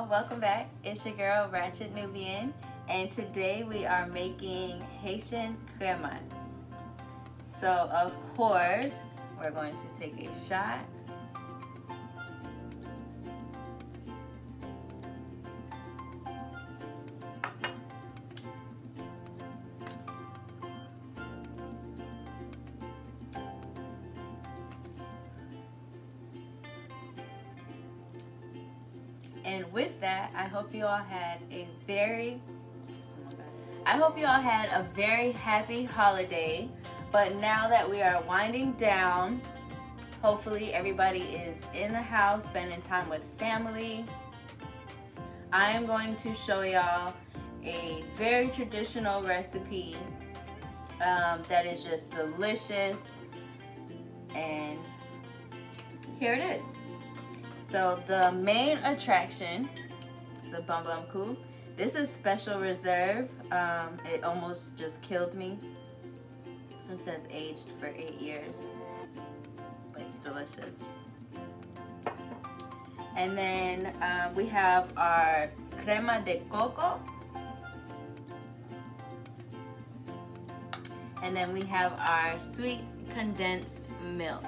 y'all, welcome back. It's your girl Ratchet Nubian, and today we are making Haitian Krémas. So of course we're going to take a shot. And with that, I hope you all had a very happy holiday. But now that we are winding down, hopefully everybody is in the house spending time with family. I am going to show y'all a very traditional recipe that is just delicious, and here it is. So the main attraction is a BARBANCOURT. This is special reserve. It almost just killed me. It says aged for 8 years, but it's delicious. And then we have our Crema De Coco. And then we have our sweet condensed milk.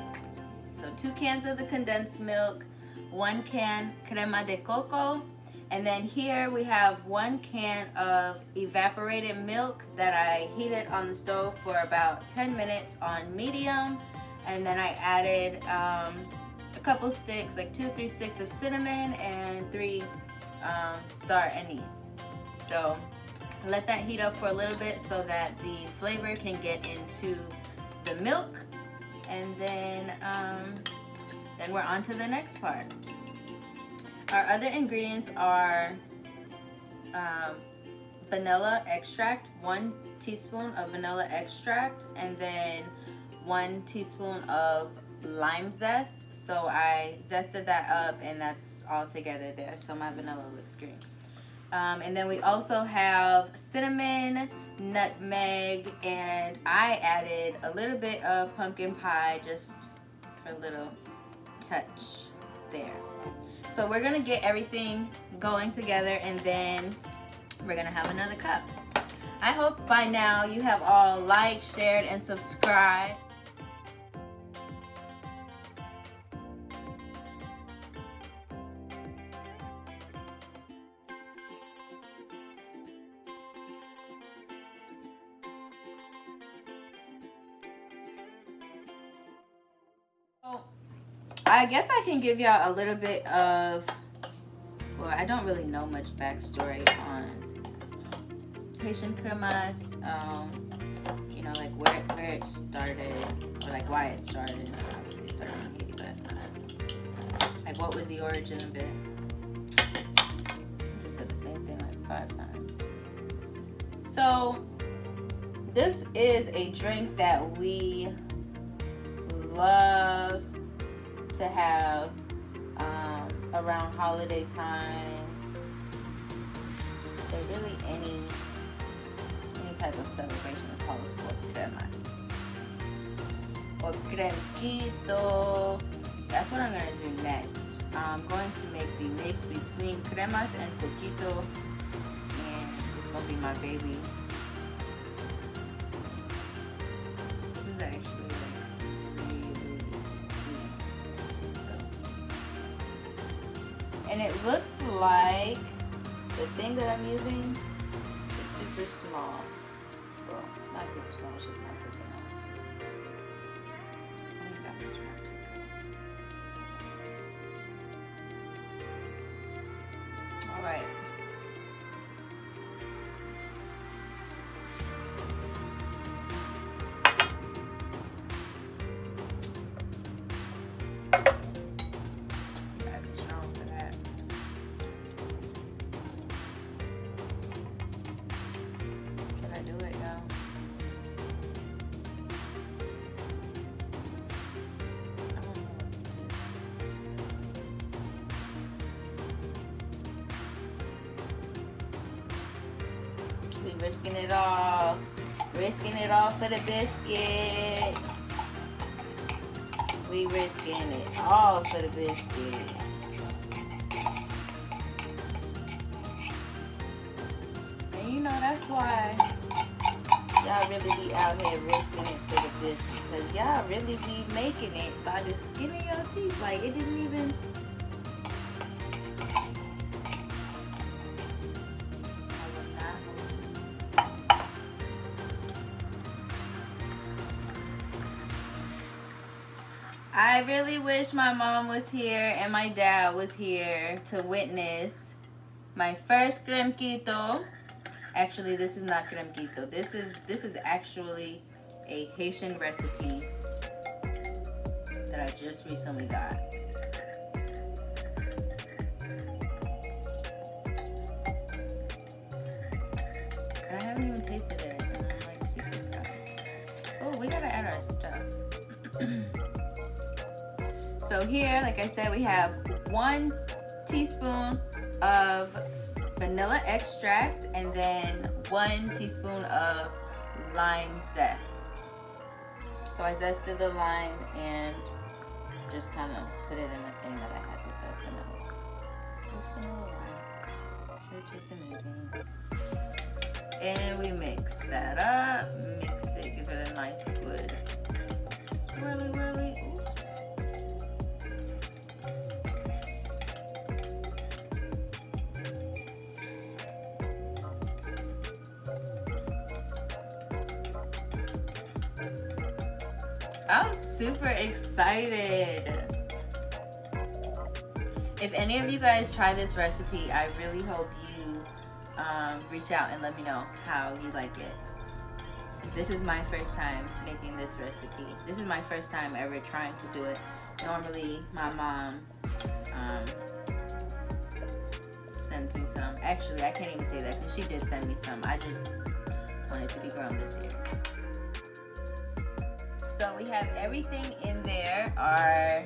So 2 cans of the condensed milk, 1 can Crema De Coco, and then here we have 1 can of evaporated milk that I heated on the stove for about 10 minutes on medium, and then I added a couple sticks, like 2 or 3 sticks of cinnamon and 3 star anise. So let that heat up for a little bit so that the flavor can get into the milk, and then we're on to the next part. Our other ingredients are vanilla extract, 1 teaspoon of vanilla extract, and then 1 teaspoon of lime zest. So I zested that up, and that's all together there, so my vanilla looks green. And then we also have cinnamon, nutmeg, and I added a little bit of pumpkin pie just for a little touch there. So we're gonna get everything going together, and then we're gonna have another cup. I hope by now you have all liked, shared, and subscribed. I guess I can give y'all a little bit of, well, I don't really know much backstory on Haitian Krémas, you know, like where it started, or like why it started. Obviously it started in Haiti, but like what was the origin of it. I just said the same thing like 5 times. So this is a drink that we love to have around holiday time. There's really any type of celebration that calls for cremas or cremquito. That's what I'm gonna do next. I'm going to make the mix between cremas and coquito, and it's gonna be my baby. This is actually and it looks like the thing that I'm using is super small. Well, not super small, it's just not big enough. I think that much more to go. Alright. Risking it all for the biscuit. We risking it all for the biscuit. why y'all really be out here risking it for the biscuit, because y'all really be making it by the skin of your teeth. Like, it didn't even. I really wish my mom was here and my dad was here to witness my first cremquito. Actually, this is not cremquito. This is actually a Haitian recipe that I just recently got. And I haven't even tasted it, and I'm like super proud. Oh, we gotta add our stuff. So here, like I said, we have 1 teaspoon of vanilla extract and then 1 teaspoon of lime zest. So I zested the lime and just kind of put it in the thing that I had with the vanilla. Just vanilla lime. Sure tastes amazing. And we mix that up. Mix it, give it a nice good swirly whirly. I'm super excited. If any of you guys try this recipe, I really hope you reach out and let me know how you like it. This is my first time making this recipe. This is my first time ever trying to do it. Normally, my mom sends me some. Actually, I can't even say that because she did send me some. I just wanted to be grown this year. So we have everything in there, our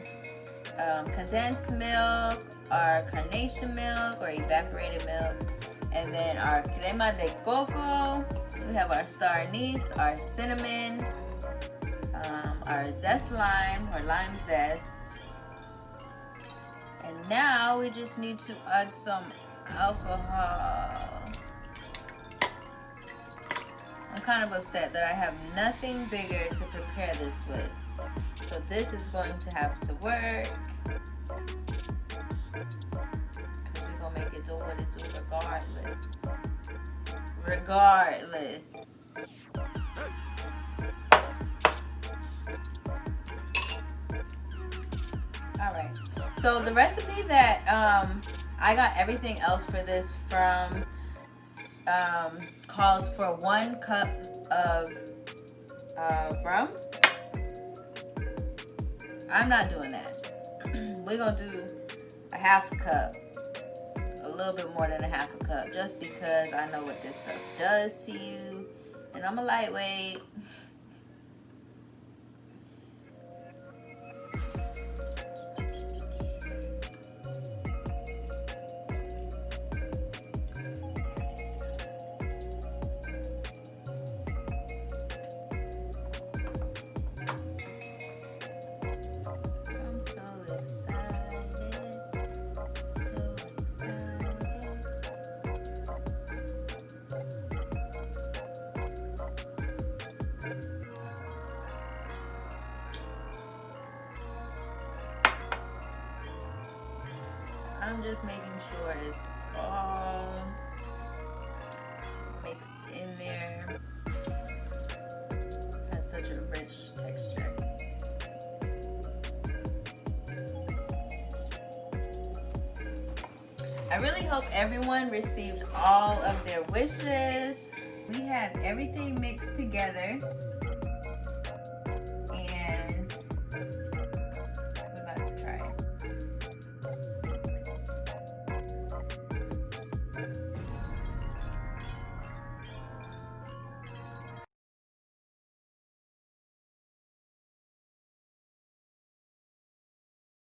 condensed milk, our carnation milk or evaporated milk, and then our Crema De Coco. We have our star anise, our cinnamon, our zest lime or lime zest. And now we just need to add some alcohol. I'm kind of upset that I have nothing bigger to prepare this with. So this is going to have to work. Because we're going to make it do what it do regardless. Regardless. Alright. So the recipe that I got everything else for this from calls for 1 cup of rum. I'm not doing that. We're gonna do a half a cup, a little bit more than a half a cup, just because I know what this stuff does to you, and I'm a lightweight. I'm just making sure it's all mixed in there. It has such a rich texture. I really hope everyone received all of their wishes. We have everything mixed together.